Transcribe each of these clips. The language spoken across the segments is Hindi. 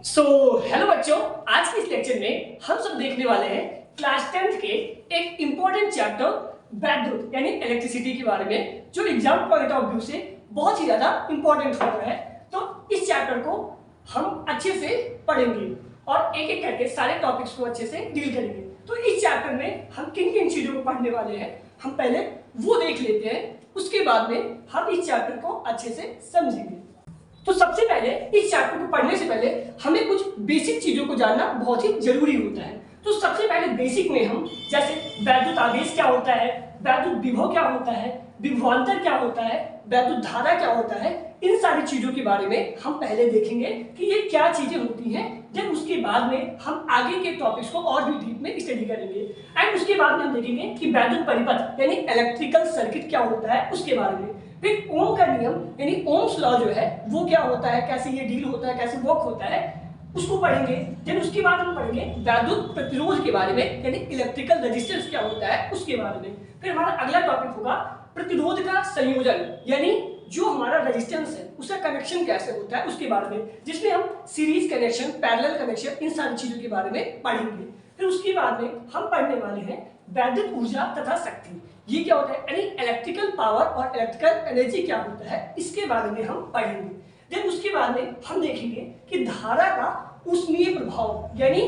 हेलो बच्चों, आज के इस लेक्चर में हम सब देखने वाले हैं क्लास 10th के एक इंपॉर्टेंट चैप्टर वैद्युत यानी इलेक्ट्रिसिटी के बारे में, जो एग्जाम पॉइंट ऑफ व्यू से बहुत ही ज्यादा इंपॉर्टेंट हो रहा है। तो इस चैप्टर को हम अच्छे से पढ़ेंगे और एक एक करके सारे टॉपिक्स को अच्छे से डील करेंगे। तो इस चैप्टर में हम किन किन चीजों को पढ़ने वाले हैं, हम पहले वो देख लेते हैं, उसके बाद में हम इस चैप्टर को अच्छे से समझेंगे। तो सबसे पहले इस चैप्टर को पढ़ने से पहले हमें कुछ बेसिक चीजों को जानना बहुत ही जरूरी होता है। तो सबसे पहले बेसिक में हम जैसे वैद्युत आवेश क्या होता है, वैद्युत विभव क्या होता है, विभवांतर क्या होता है, वैद्युत धारा क्या होता है, इन सारी चीजों के बारे में हम पहले देखेंगे कि ये क्या चीजें होती हैं। देन उसके बाद में हम आगे के टॉपिक्स को और भी डीप में स्टडी करेंगे एंड उसके बाद में हम देखेंगे कि वैद्युत परिपथ यानी इलेक्ट्रिकल सर्किट क्या होता है उसके बारे में। फिर ओम का नियम यानी ओम्स लॉ जो है वो क्या होता है, कैसे ये डील होता है, कैसे वर्क होता है, उसको पढ़ेंगे। देन उसके बाद हम पढ़ेंगे वैद्युत प्रतिरोध के बारे में यानी इलेक्ट्रिकल रेजिस्टेंस क्या होता है उसके बारे में। फिर हमारा अगला टॉपिक होगा प्रतिरोध का संयोजन यानी जो हमारा रेजिस्टेंस है उसका कनेक्शन कैसे होता है उसके बारे में, जिसमें हम सीरीज कनेक्शन, पैरेलल कनेक्शन, इन सारी चीजों के बारे में पढ़ेंगे। फिर उसके बाद में हम पढ़ने वाले हैं वैद्युत ऊर्जा तथा शक्ति, ये क्या होता है यानी इलेक्ट्रिकल पावर और इलेक्ट्रिकल एनर्जी क्या होता है, इसके बारे में हम पढ़ेंगे। देन उसके बाद में हम देखेंगे कि धारा का ऊष्मीय प्रभाव यानी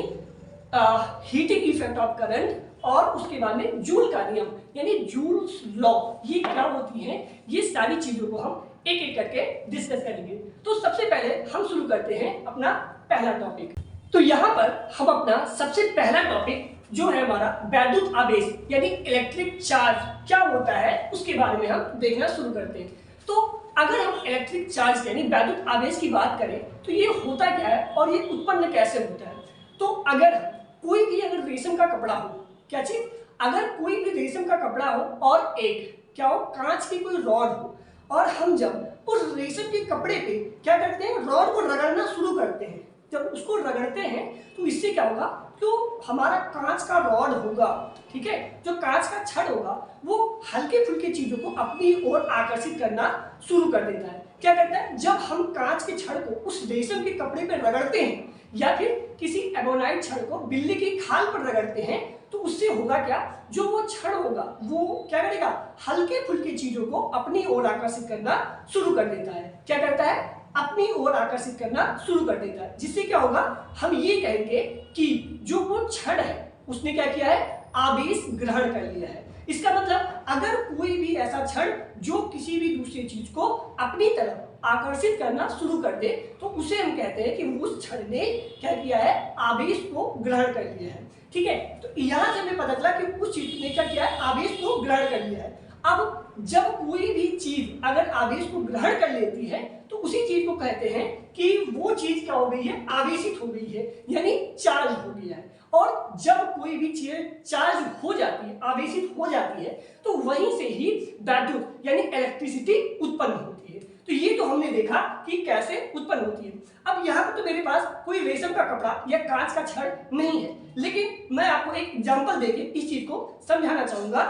हीटिंग इफेक्ट ऑफ करंट, और उसके बाद में जूल का नियम यानी जूल्स लॉ, ये क्या होती है, ये सारी चीजों को हम एक एक करके डिस्कस करेंगे। तो सबसे पहले हम शुरू करते हैं अपना पहला टॉपिक। तो यहाँ पर हम अपना सबसे पहला टॉपिक जो है हमारा वैद्युत आवेश यानी इलेक्ट्रिक चार्ज क्या होता है उसके बारे में हम देखना शुरू करते हैं। तो अगर हम इलेक्ट्रिक चार्ज यानी वैद्युत आवेश की बात करें तो ये होता क्या है और ये उत्पन्न कैसे होता है। तो अगर कोई भी अगर रेशम का कपड़ा हो, क्या चीज, अगर कोई भी रेशम का कपड़ा हो और एक क्या हो कांच की कोई रॉड हो, और हम जब उस रेशम के कपड़े पे क्या करते हैं, रॉड को रगड़ना शुरू करते हैं, जब उसको रगड़ते हैं तो इससे क्या होगा, जो हमारा कांच का रॉड होगा, ठीक है, जो कांच का छड़ होगा वो हल्के फुल्के चीजों को अपनी ओर आकर्षित करना शुरू कर देता है। क्या करता है, जब हम कांच के छड़ को उस रेशम के कपड़े पर रगड़ते हैं या फिर किसी एबोनाइट छड़ को बिल्ली की खाल पर रगड़ते हैं तो उससे होगा क्या, जो वो छड़ होगा वो क्या करेगा, हल्के फुल्के चीजों को अपनी ओर आकर्षित करना शुरू कर देता है। क्या करता है, अपनी ओर आकर्षित करना शुरू कर देता है, जिससे क्या होगा, हम ये कहेंगे कि जो वो छड़ है उसने क्या किया है, आवेश ग्रहण कर लिया है। इसका मतलब अगर कोई भी ऐसा छड़ जो किसी भी दूसरी चीज को अपनी तरफ आकर्षित करना शुरू कर दे तो उसे हम कहते हैं कि उस छड़ ने क्या किया है, आवेश को ग्रहण कर लिया है। ठीक है, तो यहाँ से हमें पता चला कि उस चीज ने क्या किया है, आवेश को ग्रहण कर लिया है। अब जब कोई भी चीज अगर आवेश को ग्रहण कर लेती है तो उसी चीज को कहते हैं कि वो चीज क्या हो गई है, आवेशित हो गई है यानी चार्ज हो गया है। और जब कोई भी चीज चार्ज हो जाती है, आवेशित हो जाती है, तो वहीं से ही वैद्युत यानी इलेक्ट्रिसिटी उत्पन्न होती है। तो ये तो हमने देखा कि कैसे उत्पन्न होती है। अब यहाँ पर तो मेरे पास कोई रेशम का कपड़ा या कांच का छड़ नहीं है, लेकिन मैं आपको एक एग्जांपल देके इस चीज को समझाना चाहूंगा।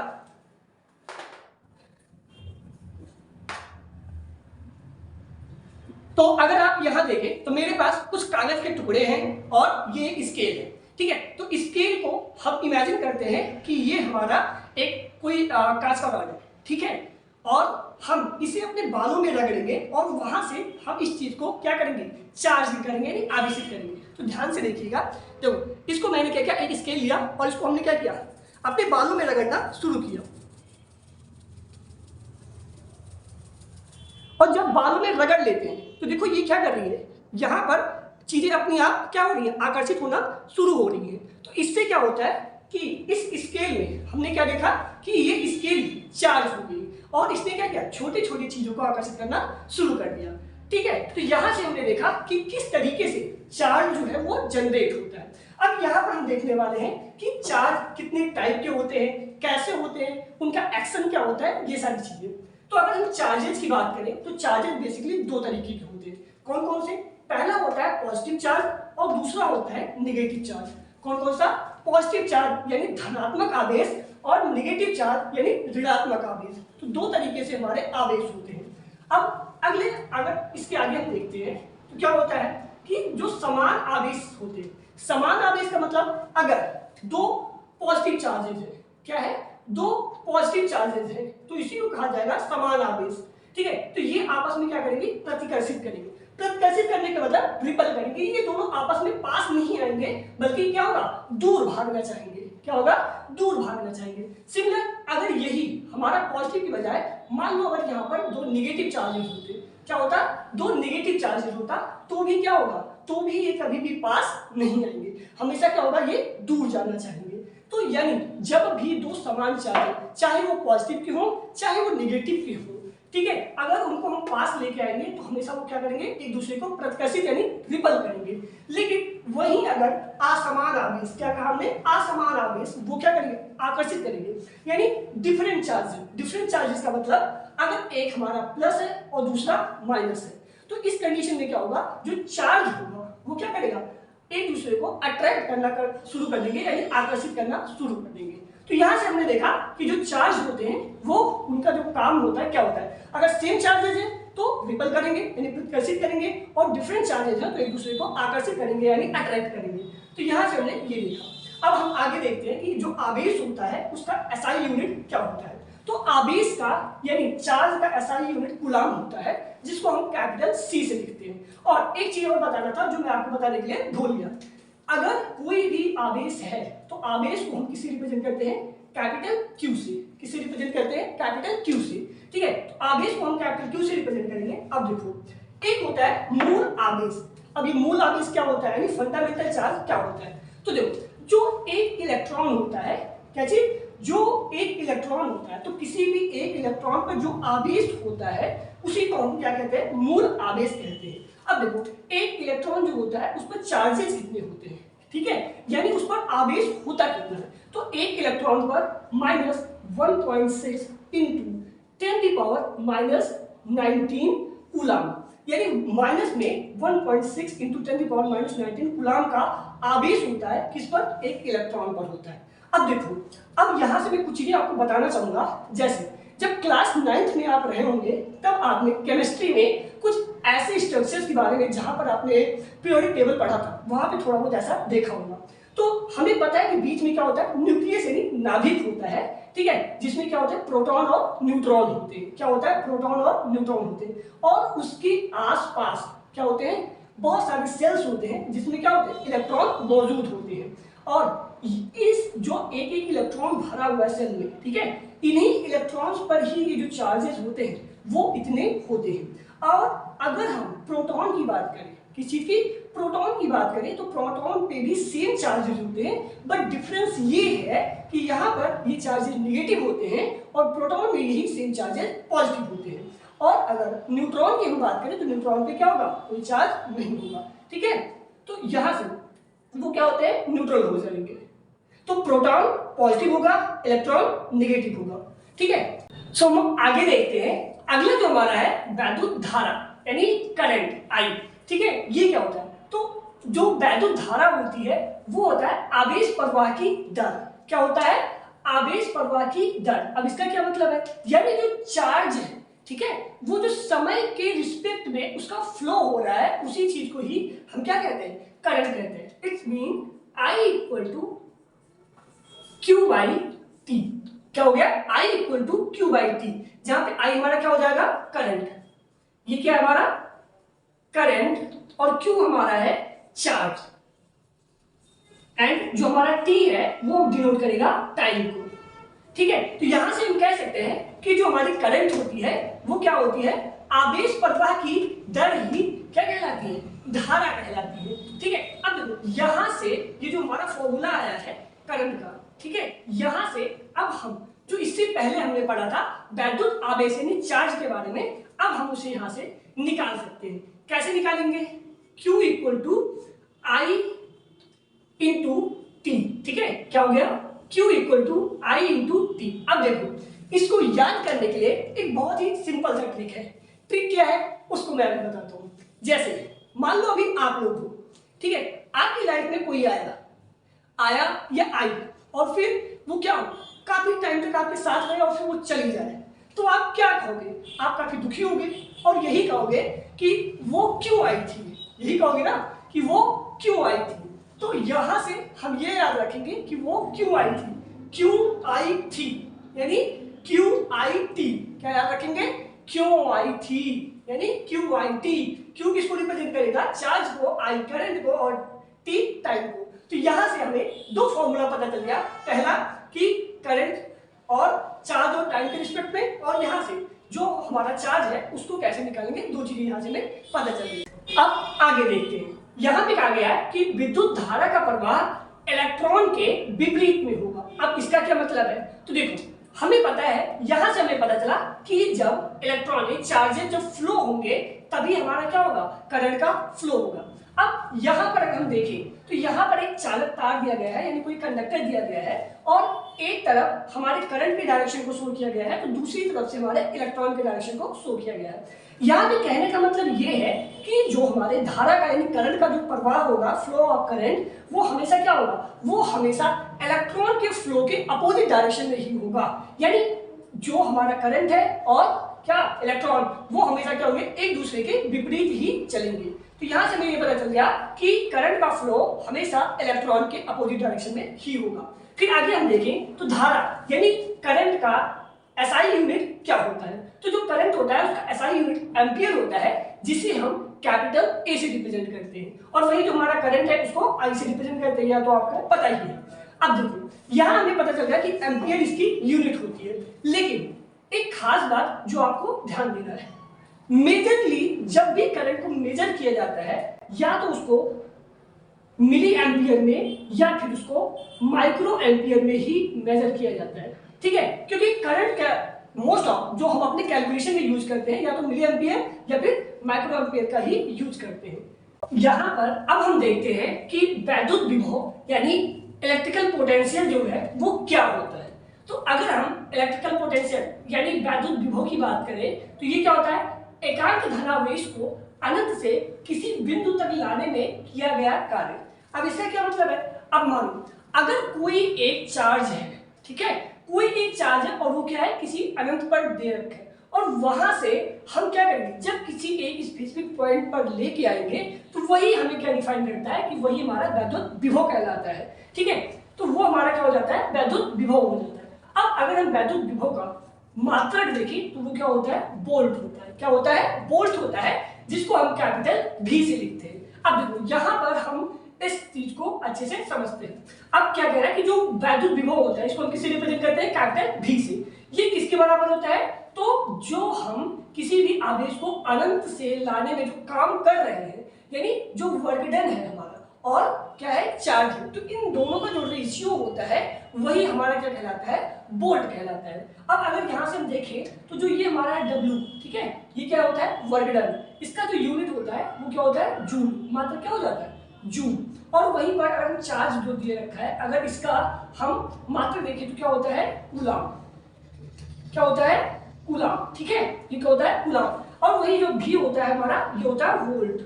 तो अगर आप यहां देखें तो मेरे पास कुछ कागज के टुकड़े हैं और ये स्केल है, ठीक है। तो स्केल को हम इमेजिन करते हैं कि ये हमारा एक कोई कांच का रॉड है, ठीक है, और हम इसे अपने बालों में रगड़ेंगे और वहां से हम इस चीज को क्या करेंगे, चार्ज करेंगे यानी आवेशित करेंगे। तो ध्यान से देखिएगा, देखो इसको मैंने क्या किया, एक स्केल लिया और इसको हमने क्या किया, अपने बालों में रगड़ना शुरू किया, और जब बालों में रगड़ लेते हैं तो देखो ये क्या कर रही है, यहाँ पर चीजें अपने आप क्या हो रही है, आकर्षित होना शुरू हो रही है। तो इससे क्या होता है कि इस स्केल में हमने क्या देखा कि ये स्केल चार्ज हो गई और इसने क्या किया, छोटे छोटे चीजों को आकर्षित करना शुरू कर दिया। ठीक है, तो यहां से हमने देखा कि किस तरीके से चार्ज जो है वो जनरेट होता है। अब यहाँ पर हम देखने वाले हैं कि चार्ज कितने टाइप के होते हैं, कैसे होते हैं, उनका एक्शन क्या होता है, ये सारी चीजें। तो अगर हम चार्जेस की बात करें तो चार्जेस बेसिकली दो तरीके के होते हैं। कौन कौन से, पहला होता है पॉजिटिव चार्ज और दूसरा होता है नेगेटिव चार्ज। कौन कौन सा, पॉजिटिव चार्ज यानी धनात्मक आवेश और नेगेटिव चार्ज यानी ऋणात्मक आवेश। तो दो तरीके से हमारे आवेश होते हैं। अब अगले अगर इसके आगे हम देखते हैं तो क्या होता है, कि जो समान आवेश होते हैं, समान आवेश का मतलब अगर दो पॉजिटिव चार्जेज है, क्या है, दो पॉजिटिव चार्जेज है, तो इसी को कहा जाएगा समान आवेश। ठीक है, तो ये आपस में क्या करेंगे, प्रतिकर्षित करेंगे। प्रतिकर्षित करने का मतलब रिपल करेंगे, ये दोनों आपस में पास नहीं आएंगे, बल्कि क्या होगा, दूर भागना चाहेंगे। क्या होगा, दूर भागना चाहेंगे। सिमिलर अगर यही हमारा पॉजिटिव की बजाय मान लो अगर यहाँ पर दो नेगेटिव चार्जेस होते, क्या होता, दो नेगेटिव चार्जेस होता, तो भी क्या होगा, तो भी ये कभी भी पास नहीं आएंगे, हमेशा क्या होगा, ये दूर जाना चाहेंगे। तो यानी जब भी दो समान चार्ज, चाहे वो पॉजिटिव के हो चाहे वो नेगेटिव के हो, ठीक है, अगर उनको हम पास लेके आएंगे तो हमेशा वो क्या करेंगे, एक दूसरे को प्रतिकर्षित यानी रिपल करेंगे। लेकिन वहीं अगर असमान आवेश, क्या कहा हमने, असमान आवेश, वो क्या करेंगे, आकर्षित करेंगे। यानी डिफरेंट चार्जेस, डिफरेंट चार्जेस का मतलब अगर एक हमारा प्लस है और दूसरा माइनस है, तो इस कंडीशन में क्या होगा, जो चार्ज होगा वो क्या करेगा, एक दूसरे को अट्रैक्ट करना शुरू कर देंगे, यानी आकर्षित करना शुरू कर देंगे। तो यहां से हमने देखा कि जो चार्ज होते हैं वो उनका जो काम होता है क्या होता है, अगर सेम चार्जेज है तो रिपल करेंगे यानी प्रतिकर्षित करेंगे, और डिफरेंट चार्जेज है तो एक दूसरे को आकर्षित करेंगे यानी अट्रैक्ट करेंगे। तो यहां से हमने ये देखा। अब हम आगे देखते हैं कि जो आवेश होता है उसका एसआई यूनिट क्या होता है। तो आवेश का यानी चार्ज का एसआई यूनिट कूलाम होता है, जिसको हम कैपिटल सी से लिखते हैं। और एक चीज और बताना था जो मैं आपको बताने के लिए भूल गया, अगर कोई भी आवेश है तो आवेश को हम किसी रिप्रेजेंट करते हैं, कैपिटल क्यू से। किसे रिप्रेजेंट करते हैं, कैपिटल क्यू से। ठीक है, तो आवेश को हम कैपिटल क्यू से रिप्रेजेंट करेंगे। अब देखो, एक होता है मूल आवेश। अब ये मूल आवेश क्या होता है, यानी फंडामेंटल चार्ज क्या होता है। तो देखो, जो एक इलेक्ट्रॉन होता है, क्या चीज, जो एक इलेक्ट्रॉन होता है, तो किसी भी एक इलेक्ट्रॉन पर जो आवेश होता है उसी को हम क्या कहते हैं, मूल आवेश कहते हैं। अब देखो, एक इलेक्ट्रॉन जो होता है उस पर चार्जेस कितने होते हैं, ठीक है, यानी उस पर आवेश होता कितना है। तो एक इलेक्ट्रॉन पर -1.6 इंटू 10⁻⁻19 कूलाम, यानी माइनस में 1.6 इंटू 10⁻⁻19 कूलाम का आवेश होता है, किस पर, एक इलेक्ट्रॉन पर होता है। अब देखो, अब यहां से मैं कुछ चीजें आपको बताना चाहूंगा। जैसे जब क्लास 9th में आप रहे होंगे तब आपने केमिस्ट्री में कुछ ऐसे स्ट्रक्चर्स के बारे में, जहां पर आपने पीरियोडिक टेबल पढ़ा था, वहां पे थोड़ा बहुत ऐसा देखा होगा। तो हमें पता है कि बीच में क्या होता है, न्यूक्लियस यानी नाभिक होता है, ठीक है, जिसमें क्या होता है, प्रोटॉन और न्यूट्रॉन होते हैं। क्या होता है, प्रोटॉन और न्यूट्रॉन होते हैं, और उसके आसपास क्या होते हैं, बहुत सारे सेल्स होते हैं जिसमें क्या होते हैं, इलेक्ट्रॉन मौजूद होते हैं। और इस जो एक एक इलेक्ट्रॉन भरा हुआ है सेल में, ठीक है, इन्हीं इलेक्ट्रॉन्स पर ही ये जो चार्जेस होते हैं वो इतने होते हैं। और अगर हम प्रोटॉन की बात करें, किस चीज की, प्रोटॉन की बात करें, तो प्रोटॉन पे भी सेम चार्जेस होते हैं, बट डिफरेंस ये है कि यहाँ पर ये चार्जेस नेगेटिव होते हैं और प्रोटॉन में यही सेम चार्जेस पॉजिटिव होते हैं। और अगर न्यूट्रॉन की हम बात करें तो न्यूट्रॉन पे क्या होगा, कोई चार्ज नहीं होगा। ठीक है, तो यहां से वो क्या होते हैं, न्यूट्रल हो जाएंगे। तो प्रोटॉन पॉजिटिव होगा, इलेक्ट्रॉन नेगेटिव होगा। ठीक है, सो हम आगे देखते हैं। अगला जो हमारा है वैद्युत धारा यानी करंट आई। ठीक है, ये क्या होता है, तो जो वैद्युत धारा होती है वो होता है आवेश प्रवाह की दर। क्या होता है, आवेश प्रवाह की दर। अब इसका क्या मतलब है, यानी जो चार्ज है, ठीक है, वो जो समय के रिस्पेक्ट में उसका फ्लो हो रहा है, उसी चीज को ही हम क्या कहते हैं, करंट कहते हैं। It's mean I equal to Q by T. क्या हो गया, I equal to Q by T, जहां पे I हमारा क्या हो जाएगा, करंट। ये क्या है हमारा, करंट, और Q हमारा है चार्ज, एंड जो हमारा T है वो डिनोट करेगा टाइम को। ठीक है, तो यहां से हम कह सकते हैं कि जो हमारी करंट होती है वो क्या होती है, आवेश प्रवाह की दर ही क्या कहलाती है, धारा कहलाती है। ठीक है, अब देखो यहां से ये जो हमारा फॉर्मूला आया है करंट का, ठीक है, यहां से अब हम जो इससे पहले हमने पढ़ा था वैद्युत आवेश यानी चार्ज के बारे में, अब हम उसे यहां से निकाल सकते हैं। कैसे निकालेंगे, Q equal to I into T. ठीक है, क्या हो गया, Q equal to I into T. अब देखो, इसको याद करने के लिए एक बहुत ही सिंपल सा ट्रिक है। ट्रिक क्या है उसको मैं अभी बताता हूं। जैसे मान लो अभी आप लोग हो, ठीक है, आपकी लाइफ में कोई आया या आई, और फिर वो क्या हो, काफी टाइम तक आपके साथ रहे और फिर वो चली जाए, तो आप क्या कहोगे, आप काफी दुखी होगे और यही कहोगे कि वो क्यों आई थी, यही कहोगे ना कि वो क्यों आई थी। तो यहां से हम ये याद रखेंगे कि वो क्यों आई थी, क्यों आई थी, यानी क्यों आई थी, क्या याद रखेंगे, क्यों आई थी, यानी क्यों आई थी। क्यों किसको रिप्रेजेंट करेगा, चार्ज को, आई करंट को, और टी टाइम को। तो यहां से हमें दो फॉर्मूला पता चल गया, पहला कि करंट और चार्ज और टाइम के रिस्पेक्ट में, और यहां से जो हमारा चार्ज है उसको कैसे निकालेंगे, दो चीजें यहां से हमें पता चल गई। अब आगे देखते हैं, यहां पे कहा गया है कि विद्युत धारा का प्रवाह इलेक्ट्रॉन के विपरीत में होगा। अब इसका क्या मतलब है, तो देखो हमें पता है, यहां से हमें पता चला कि जब इलेक्ट्रॉनिक चार्जेस जब फ्लो होंगे तभी हमारा क्या होगा, करंट का फ्लो होगा। अब यहां पर अगर हम देखें तो यहां पर एक चालक तार दिया गया है, यानी कोई कंडक्टर दिया गया है, और एक तरफ हमारे करंट के डायरेक्शन को शो किया गया है, तो दूसरी तरफ से हमारे इलेक्ट्रॉन के डायरेक्शन को शो किया गया है। यहाँ पे कहने का मतलब ये है कि जो हमारे धारा का यानी करंट का जो प्रवाह होगा, फ्लो ऑफ करंट, वो हमेशा क्या होगा, वो हमेशा इलेक्ट्रॉन के फ्लो के अपोजिट डायरेक्शन में ही होगा। यानी जो हमारा करंट है और क्या इलेक्ट्रॉन, वो हमेशा क्या होंगे, एक दूसरे के विपरीत ही चलेंगे। तो यहां से हमें ये पता चल गया कि करंट का फ्लो हमेशा इलेक्ट्रॉन के अपोजिट डायरेक्शन में ही होगा। फिर आगे हम देखें तो धारा यानी करंट का एसआई यूनिट क्या होता है। तो जो करंट होता है उसका एसआई यूनिट एम्पियर होता है, जिसे हम कैपिटल ए से रिप्रेजेंट करते हैं, और वही जो हमारा करंट है उसको आई से रिप्रेजेंट करते हैं, या तो आपको पता ही है। अब देखो यहां हमें पता चल गया कि एम्पियर इसकी यूनिट होती है, लेकिन एक खास बात जो आपको ध्यान देना है, मेजरली जब भी करंट को मेजर किया जाता है या तो उसको मिली एम्पियर में या फिर उसको माइक्रो एम्पियर में ही मेजर किया जाता है, ठीक है। क्योंकि करंट का मोस्ट ऑफ जो हम अपने कैलकुलेशन में यूज करते हैं या तो मिली एम्पियर या फिर माइक्रो एम्पियर का ही यूज करते हैं। यहां पर अब हम देखते हैं कि वैद्युत विभव यानी इलेक्ट्रिकल पोटेंशियल जो है वो क्या होता है। तो अगर हम इलेक्ट्रिकल पोटेंशियल यानी वैद्युत विभव की बात करें तो ये क्या होता है, एकांक धनावेश को अनंत से किसी बिंदु तक लाने में किया गया कार्य। अब इसका क्या मतलब है, अब मानो अगर कोई एक चार्ज है, ठीक है, कोई एक चार्ज है और वो क्या है, किसी अनंत पर दे रखा है, और वहां से हम क्या करेंगे, जब किसी एक स्पेसिफिक पॉइंट पर लेके आएंगे तो वही हमें क्या डिफाइन करता है कि वही हमारा वैद्युत विभव कहलाता है, ठीक है। तो वो हमारा क्या हो जाता है, वैद्युत विभव हो जाता है। अब अगर हम वैद्युत विभव का मात्रक देखें तो वो क्या होता है, वोल्ट होता है। क्या होता है, वोल्ट होता है, जिसको हम कैपिटल वी से लिखते हैं। अब देखो यहां पर हम इस चीज को अच्छे से समझते हैं। अब क्या कह रहा है कि जो वैद्युत विभव होता है इसको हम किससे रिप्रेजेंट करते हैं, कैपिटल वी से। ये किसके बराबर होता है, तो जो हम किसी भी आवेश को अनंत से लाने में जो काम कर रहे हैं, यानी जो वर्क डन है हमारा और क्या है, चार्ज है, तो इन दोनों का जो रेशियो होता है वही हमारा क्या कहलाता है, वोल्ट कहलाता है। अब अगर यहां से हम देखें तो जो ये हमारा W, ठीक है, ये क्या होता है, वर्क डन। इसका जो यूनिट होता है वो क्या होता है, जूल, मात्रा क्या हो जाता है, जूल। और वहीं पर अगर हम चार्ज जो दिए रखा है, अगर इसका हम मात्रा देखें तो क्या होता है, कूलम। क्या होता है, कूलम, ठीक है, ये क्या होता है, कूलम। और वही जो भी होता है हमारा, ये होता है वोल्ट।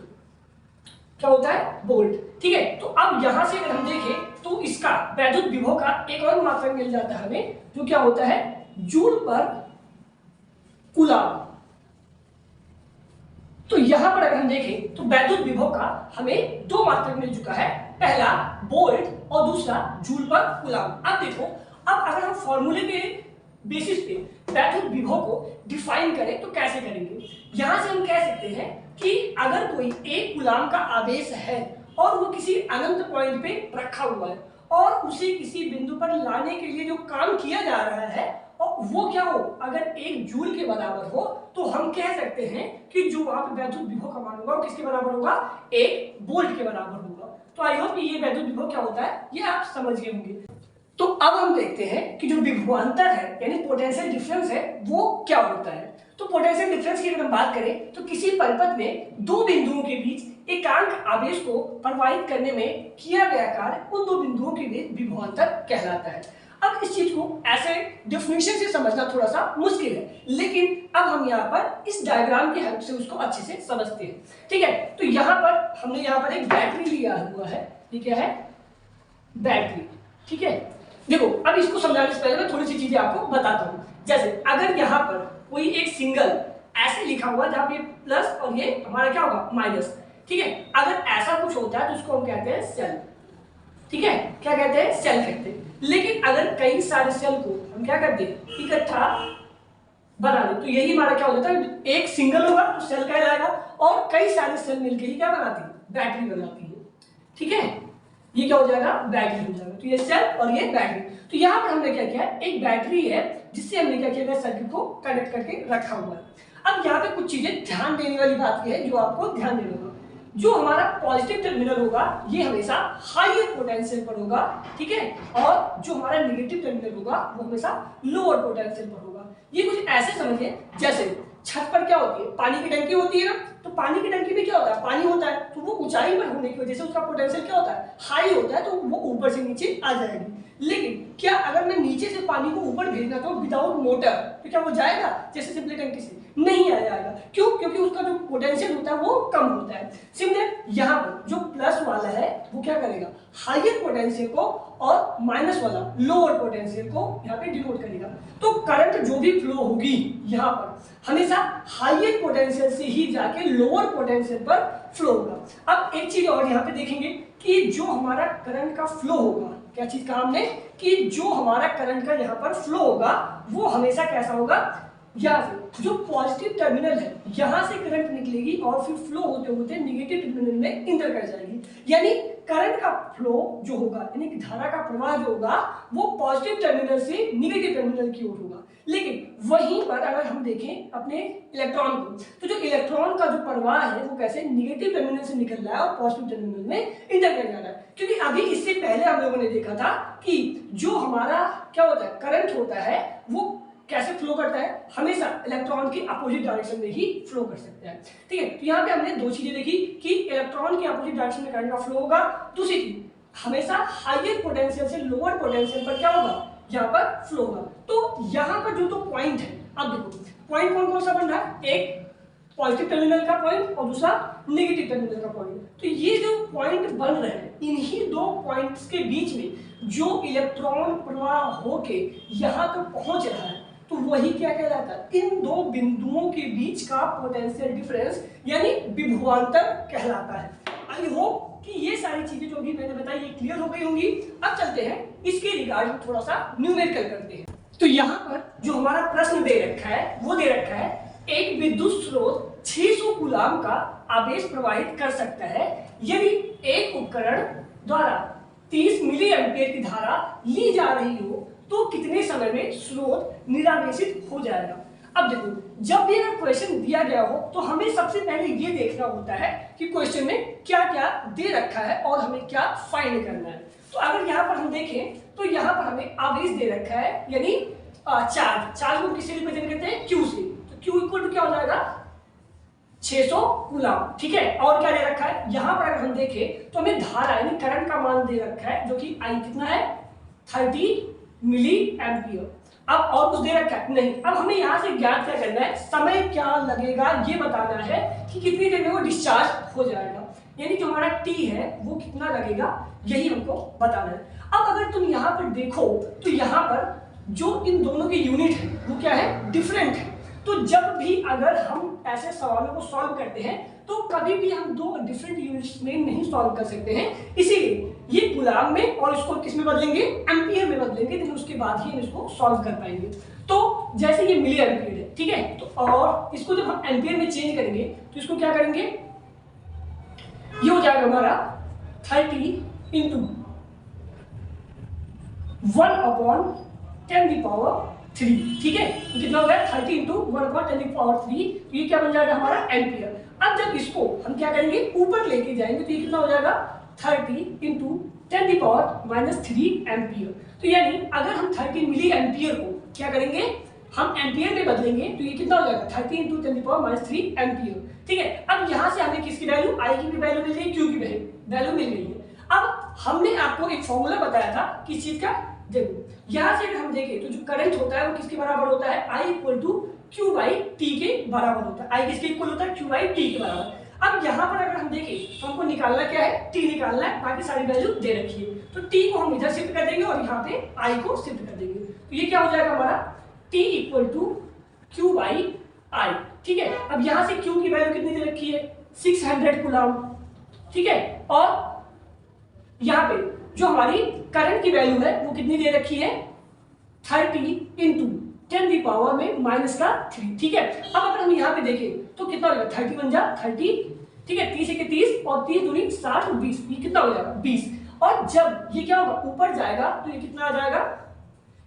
क्या होता है, वोल्ट, ठीक है। तो अब यहां से अगर हम देखें तो इसका वैद्युत विभव का एक और मात्रक मिल जाता है हमें, जो क्या होता है, जूल पर कूलम। तो यहां पर अगर हम देखें तो वैद्युत विभव का हमें दो मात्रक मिल चुका है, पहला वोल्ट और दूसरा जूल पर कूलम। अब देखो, अब अगर हम फॉर्मूले के बेसिस पे वैद्युत विभव को डिफाइन करें तो कैसे करेंगे। यहां से हम कह सकते हैं कि अगर कोई एक कूलम का आवेश है और वो किसी अनंत पॉइंट पे रखा हुआ है और उसे किसी बिंदु पर लाने के लिए जो काम किया जा रहा है और वो क्या हो, अगर एक जूल के बराबर हो, तो हम कह सकते हैं कि जो वहां पे वैद्युत विभव का मान होगा वो किसके बराबर होगा, एक वोल्ट के बराबर होगा। तो आई होप कि ये वैद्युत विभव क्या होता है ये आप समझ गए होंगे। तो अब हम देखते हैं कि जो विभवांतर है यानी पोटेंशियल डिफरेंस है वो क्या होता है। तो पोटेंशियल डिफरेंस की अगर हम बात करें तो किसी परिपथ में दो बिंदुओं के बीच एकांक आवेश को प्रवाहित करने में किया गया कार्य उन दो बिंदुओं के बीच विभवांतर कहलाता है। अब इस चीज को ऐसे डेफिनेशन से समझना थोड़ा सा मुश्किल है, लेकिन अब हम यहाँ पर इस डायग्राम की हेल्प से उसको अच्छे से समझते हैं, ठीक है। तो यहाँ पर हमने यहाँ पर एक बैटरी लिया हुआ है, ये क्या है, बैटरी, ठीक है। देखो अब इसको समझाने से पहले मैं थोड़ी सी चीजें आपको बताता हूँ। जैसे अगर यहाँ पर कोई एक सिंगल ऐसे लिखा हुआ जहाँ पे प्लस और ये हमारा क्या होगा, माइनस, ठीक है। अगर ऐसा कुछ होता है तो उसको हम कहते हैं सेल, ठीक है, क्या कहते हैं, सेल कहते हैं। लेकिन अगर कई सारे सेल को हम क्या करते हैं, इकट्ठा बना ले, तो यही हमारा क्या हो जाता है, एक सिंगल होगा तो सेल कहलाएगा, और कई सारे सेल मिलकर ही क्या बनाती है, बैटरी बनाती है, ठीक है। ये क्या हो जाएगा, बैटरी हो जाएगा। तो ये सेल और ये बैटरी। तो यहाँ पर हमने क्या किया, एक बैटरी है जिससे हमने क्या किया, सर्किट को कनेक्ट करके रखा हुआ है। अब यहाँ पे कुछ चीजें ध्यान देने वाली बात यह है जो आपको ध्यान देना होगा। जो हमारा पॉजिटिव टर्मिनल होगा ये हमेशा हाईयर पोटेंशियल पर होगा, ठीक है, और जो हमारा नेगेटिव टर्मिनल होगा वो हमेशा लोअर पोटेंशियल पर होगा। ये कुछ ऐसे समझिए जैसे छत पर क्या होती है, पानी की टंकी होती है ना, तो पानी की टंकी में क्या होता है, पानी होता है, तो वो ऊंचाई पर होने की वजह से उसका पोटेंशियल क्या होता है, हाई होता है, तो वो ऊपर से नीचे आ जाएगी। लेकिन क्या अगर मैं नीचे से पानी को ऊपर भेजना तो विदाउट मोटर, तो क्या वो जाएगा जैसे सिंपली टंकी से, नहीं आ जाएगा। क्यों, क्योंकि उसका जो पोटेंशियल होता है वो कम होता है। सिंपली यहाँ पर जो प्लस वाला है वो क्या करेगा, हाईयर पोटेंशियल को, और माइनस वाला लोअर पोटेंशियल को यहाँ पे डिनोट करेगा। तो करंट जो भी फ्लो होगी यहाँ पर हमेशा हाईयर पोटेंशियल से ही जाके लोअर पोटेंशियल पर फ्लो होगा। अब एक चीज और यहाँ पे देखेंगे कि जो हमारा करंट का फ्लो होगा, क्या चीज कहा हमने, कि जो हमारा करंट का यहाँ पर फ्लो होगा वो हमेशा कैसा होगा, यहाँ से जो पॉजिटिव टर्मिनल है यहाँ से करंट निकलेगी और फिर फ्लो होते होते नेगेटिव टर्मिनल में इंटर कर जाएगी। यानी करंट का फ्लो जो होगा, यानी कि धारा का प्रवाह जो होगा वो पॉजिटिव टर्मिनल से नेगेटिव टर्मिनल की ओर होगा। लेकिन वहीं पर अगर हम देखें अपने इलेक्ट्रॉन को, तो जो इलेक्ट्रॉन का जो प्रवाह है वो कैसे नेगेटिव टर्मिनल से निकल रहा है और पॉजिटिव टर्मिनल में इंटर कर जा रहा है। क्योंकि अभी इससे पहले हम लोगों ने देखा था कि जो हमारा क्या होता है, करंट होता है वो कैसे फ्लो करता है, हमेशा इलेक्ट्रॉन की अपोजिट डायरेक्शन में ही फ्लो कर सकते हैं, ठीक है। तो यहाँ पे हमने दो चीजें देखी कि इलेक्ट्रॉन की अपोजिट डायरेक्शन में करंट का फ्लो होगा, दूसरी चीज हमेशा हाईयर पोटेंशियल से लोअर पोटेंशियल पर क्या होगा, यहाँ पर फ्लो होगा। तो यहाँ पर जो तो पॉइंट है, अब देखो पॉइंट कौन कौन सा बन रहा है, एक पॉजिटिव टर्मिनल का पॉइंट और दूसरा नेगेटिव टर्मिनल का पॉइंट। तो ये जो पॉइंट बन रहे हैं इन्हीं दो पॉइंट्स के बीच में जो इलेक्ट्रॉन प्रवाह होके यहाँ तक पहुंच रहा है, तो वही क्या कहलाता है, इन दो बिंदुओं के बीच का पोटेंशियल डिफरेंस यानी विभवांतर कहलाता है। आई होप कि ये सारी चीजें जो भी मैंने बताई ये क्लियर हो गई होंगी। अब चलते हैं इसके रिगार्डिंग थोड़ा सा न्यूमेरिकल करते हैं। तो यहाँ पर जो हमारा प्रश्न दे रखा है वो दे रखा है एक विद्युत स्रोत 600 कूलाम का आवेश प्रवाहित कर सकता है यदि एक उपकरण द्वारा 30 मिली एम्पियर की धारा ली जा रही हो तो कितने समय में स्रोत निरावेशित हो जाएगा। अब देखो जब भी अगर क्वेश्चन दिया गया हो तो हमें सबसे पहले ये देखना होता है कि क्वेश्चन में क्या क्या दे रखा है और हमें क्या फाइंड करना है। तो अगर यहाँ पर हम देखें तो यहाँ पर हमें आवेश दे रखा है यानी चार्ज को किससे रिप्रेजेंट करते हैं, क्यू से। तो क्यू इक्वल टू क्या हो जाएगा 600 कूलम, ठीक है। और क्या दे रखा है यहाँ पर अगर हम देखें तो हमें धारा यानी करंट का मान दे रखा है जो कि आई कितना है 30 मिली एम्पियर। अब और कुछ दे रखा है नहीं। अब हमें यहाँ से ज्ञात क्या करना है, समय क्या लगेगा ये बताना है कि कितनी देर में वो डिस्चार्ज हो जाएगा, यानी जो हमारा टी है वो कितना लगेगा यही हमको बताना है। अब अगर तुम यहाँ पर देखो तो यहाँ पर जो इन दोनों की यूनिट है वो क्या है, डिफरेंट है। तो जब भी अगर हम ऐसे सवालों को सॉल्व करते हैं तो कभी भी हम दो डिफरेंट यूनिट्स में नहीं सॉल्व कर सकते हैं, इसीलिए ये कूलाम में और इसको किस में बदलेंगे, एम्पियर में बदलेंगे, लेकिन उसके बाद ही हम इसको सॉल्व कर पाएंगे। तो जैसे ये मिली एम्पियर है, ठीक है, तो और इसको जब हम एम्पियर में चेंज करेंगे तो इसको क्या करेंगे, ये हो जाएगा हमारा 30 इंटू 1/10⁻3, ठीक है। तो कितना हो गया 30 इंटू 1/10⁻3, तो ये क्या बन जाएगा हमारा एम्पियर। अब जब इसको हम क्या करेंगे ऊपर लेके जाएंगे तो ये कितना हो जाएगा 30 इंटू 10⁻³ एम्पियर। तो यानी अगर हम 30 मिली एम्पियर को क्या करेंगे, हम एम्पियर में बदलेंगे तो ये कितना हो जाएगा 30 इंटू 10⁻³ एम्पियर, ठीक है। अब यहाँ से हमें किसकी वैल्यू, आई की भी वैल्यू मिल गई, क्यू की वैल्यू मिल गई है। अब हमने आपको एक फॉर्मूला बताया था किस चीज का, देखो यहाँ से अगर हम देखें तो जो करंट होता है वो किसके बराबर होता है, I equal to Q by T के बराबर होता है। आई किसके इक्वल होता है, क्यू बाई टी के बराबर। अब यहाँ पर अगर हम देखें तो हमको निकालना क्या है, टी निकालना है, बाकी सारी वैल्यू दे रखी है। तो टी को हम इधर शिफ्ट कर देंगे और यहाँ पे आई को शिफ्ट कर देंगे, तो ये क्या हो जाएगा हमारा T equal to Q by I, ठीक है। अब यहाँ से क्यू की वैल्यू कितनी दे रखी है 600 कूलम, ठीक है। और यहाँ पे जो हमारी करंट की वैल्यू है वो कितनी दे रखी है, 30 इंटू 10⁻⁻3, ठीक है। अब अगर हम यहाँ पे देखें तो कितना हो जाएगा, 30 बन जा 30, ठीक है, 30 के 30 और 30 दूनी 60 और 20, ये कितना हो जाएगा 20। और जब ये क्या होगा ऊपर जाएगा तो ये कितना आ जाएगा,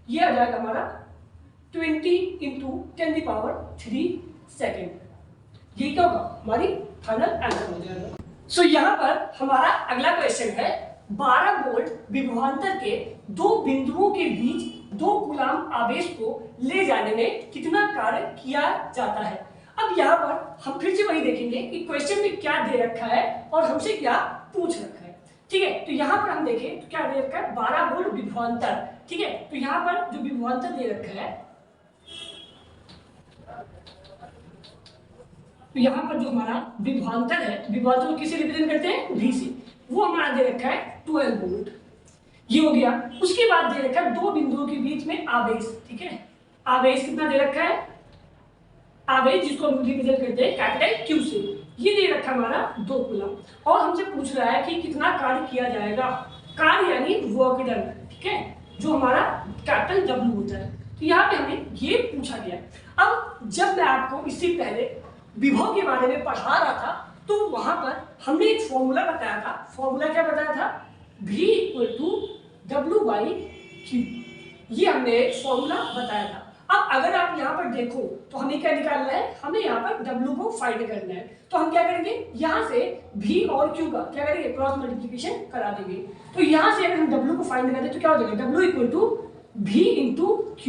ये आ जाएगा हमारा 20 इंटू 10⁻3 सेकेंड, ये क्या होगा हमारी फाइनल आंसर हो जाएगा। सो यहाँ पर हमारा अगला क्वेश्चन है 12 वोल्ट विभवांतर के दो बिंदुओं के बीच 2 कूलम आवेश को ले जाने में कितना कार्य किया जाता है। अब यहाँ पर हम फिर से वही देखेंगे कि क्वेश्चन में क्या दे रखा है और हमसे क्या पूछ रखा है, ठीक है। तो यहाँ पर हम देखें तो क्या दे रखा है, 12 वोल्ट विभवांतर, ठीक है। तो यहाँ पर जो विभवांतर दे रखा है, तो यहाँ पर जो हमारा विभवांतर है, विभवांतर को किसे रिप्रेजेंट करते हैं, V से, वो हमारा दे रखा है 12 वोल्ट, ये हो गया। उसके बाद दे रखा है दो बिंदुओं के बीच में आवेश, ठीक है। आवेश कितना दे रखा है, आवेश जिसको हम रिप्रेजेंट करते हैं कैपिटल Q से, ये दे रखा है हमारा 2 कूलम। और हमसे पूछ रहा है कि कितना कार्य किया जाएगा, कार्य यानी वर्क डन, ठीक है, जो हमारा कैपिटल W होता है। तो यहाँ पे हमें ये पूछा गया। अब जब मैं आपको इससे पहले विभव के बारे में पढ़ा रहा था तो वहां पर हमने एक फॉर्मूला बताया था। फॉर्मूला क्या बताया था, V = W/Q, ये हमने एक फॉर्मूला बताया था। अब अगर आप यहाँ पर देखो तो हमें क्या निकालना है, हमें यहाँ पर W को फाइंड करना है। तो हम क्या करेंगे, यहाँ से V और Q का क्या करेंगे, क्रॉस मल्टीप्लिकेशन करा देंगे। तो यहाँ से अगर हम W को फाइंड करें तो क्या हो जाएगा, W = V × Q।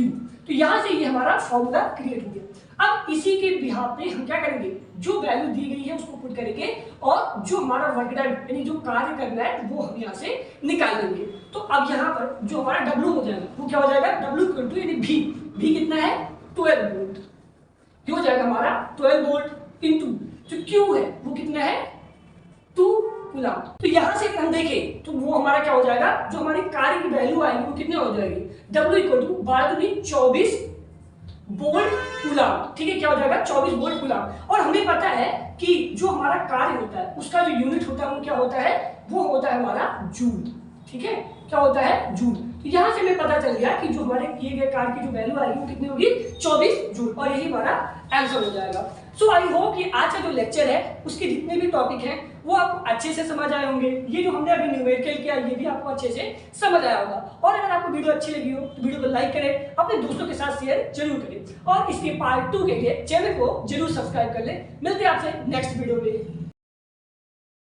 तो यहाँ से ये हमारा फॉर्मूला क्रिएट हो गया। अब इसी के बिहाफ पे हम क्या करेंगे, जो वैल्यू दी गई है उसको पुट करेंगे और जो हमारा वर्क डन यानी जो कार्य करना है वो हम यहाँ से निकाल लेंगे। तो अब यहाँ पर जो हमारा W हो जाएगा वो क्या हो जाएगा, W = यानी V कितना है 12 वोल्ट, ये हो जाएगा हमारा 12 वोल्ट इंटू जो Q है वो कितना है 2 कूलम। तो यहाँ से हम देखें तो वो हमारा क्या हो जाएगा, जो हमारी कार्य की वैल्यू आएगी वो कितने हो जाएगी, W = 12×24 वोल्ट कूलम, ठीक है, क्या हो जाएगा 24 वोल्ट कूलम। और हमें पता है कि जो हमारा कार्य होता है उसका जो यूनिट होता है वो क्या होता है, वो होता है हमारा जूल, ठीक है, क्या होता है जूल। तो यहाँ से हमें पता चल गया कि जो हमारे किए गए कार्य की जो वैल्यू आएगी वो कितनी होगी 24 जूल, और यही हमारा आंसर हो जाएगा। सो आई होप कि आज का जो लेक्चर है उसके जितने भी टॉपिक हैं वो आपको अच्छे से समझ आए होंगे। ये जो हमने अभी न्यूमेरिकल किया ये भी आपको अच्छे से समझ आया होगा। और अगर आपको वीडियो अच्छी लगी हो तो वीडियो को लाइक करें, अपने दोस्तों के साथ शेयर जरूर करें, और इसके पार्ट 2 के लिए चैनल को जरूर सब्सक्राइब कर लें। मिलते हैं आपसे नेक्स्ट वीडियो में।